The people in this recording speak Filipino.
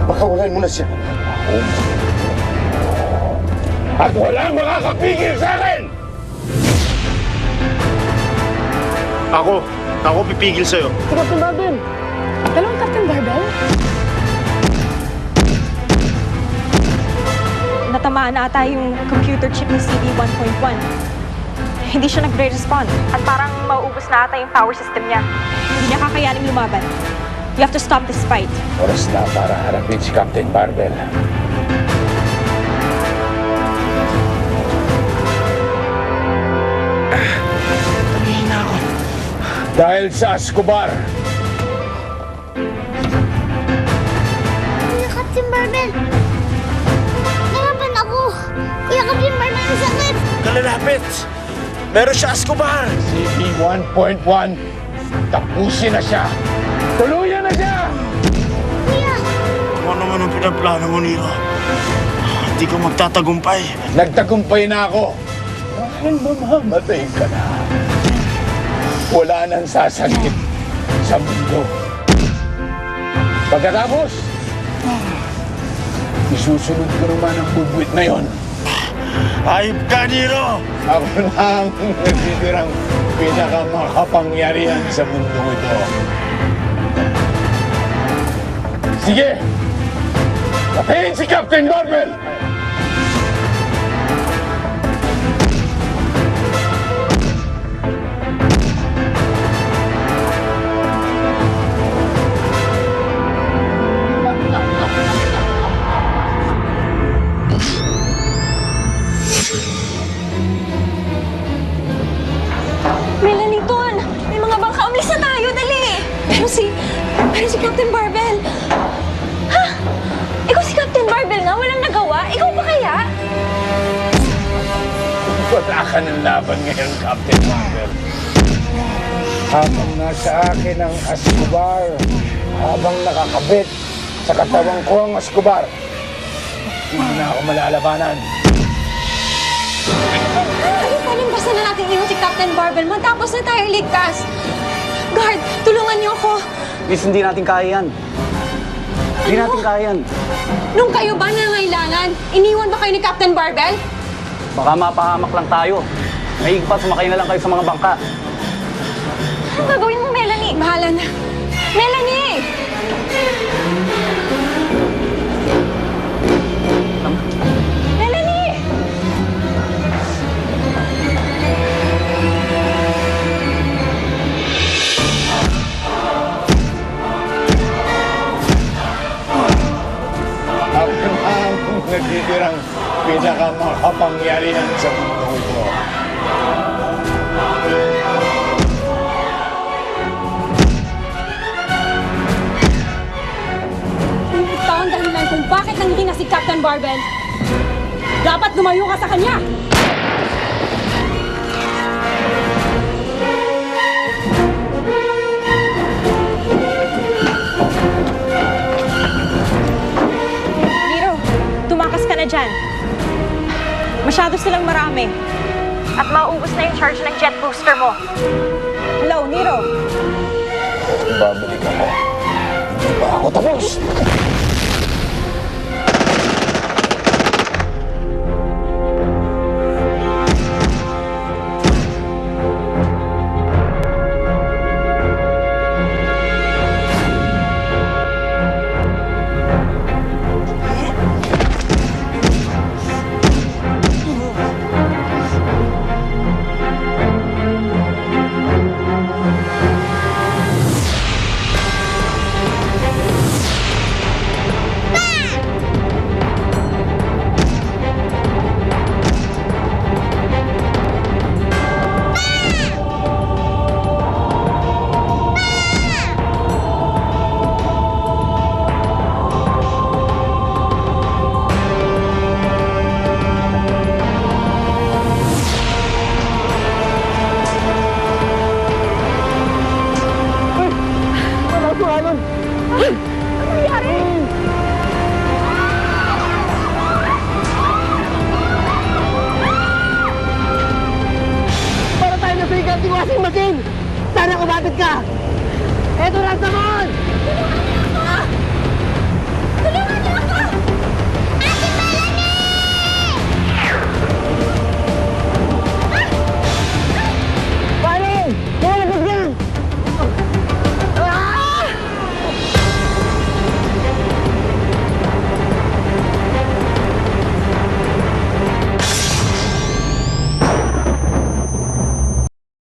Pakawalan mo na siya. At walang makakapigil sa akin! Ako pipigil sa'yo. Si Captain Barbell! Dalawang Captain Barbell? Natamaan na ata yung computer chip ni CD-1.1. Hindi siya nagre-respond. At parang mauubos na ata yung power system niya. Hindi niya kakayaning lumaban. You have to stop this fight. Oras na para harapin si Captain Barbell. Nangihina ako. Dahil sa Escobar, Kuya Captain Barbell! Nalaban ako! Kuya Captain Barbell, ang sakit! Kalalapit! Meron siya, Escobar! CD-1.1, tapusin na siya! Tuluyan na siya! Kuya! Ano naman ang pinaplano mo, Nero? Hindi ka magtatagumpay. Nagtagumpay na ako. Dahil mamamatay ka na. Wala nang sasakit sa mundo. Pagkatapos, isusunod ko naman ang bubwit na yon. Ayop ka, Nero! Ako na ang natitirang pinakamakapangyarihan sa mundo ito. Sige! Patayin si Captain Barbell! Melanie, Ton! May mga bangka. Umalis na tayo, dali! Pero si Captain Barbell. Ha? Ikaw si Captain Barbell nga? Walang nagawa? Ikaw pa kaya? Wala ka ng laban ngayon, Captain Barbell. Habang nasa akin ang Escobar, habang nakakabit sa katawan ko ang Escobar, hindi na ako malalabanan. Paano basta na natin iwan si Captain Barbell matapos na tayo ligtas? Guard, tulungan niyo ako. Miss, hindi natin kaya yan. Hindi natin kaya yan. Nung kayo ba nangailangan, iniwan ba kayo ni Captain Barbell? Baka mapahamak lang tayo. Mahigpa, sumakay na lang kayo sa mga bangka. Ano gagawin mo, Melanie? Bahala na. Melanie! Melanie! Ako na ang natitirang pinakamakapangyarihan sa mundo ito. Ito ang dahilan kung bakit nanghihina si Captain Barbell. Dapat lumayo ka sa kanya! Nero, tumakas ka na dyan. Masyado silang marami. At mauubos na yung charge ng jet booster mo. Hello, Nero. Babalik ako. Hindi pa ako tapos. Washing machine! Sana kumatit ka! Eto na, Samon!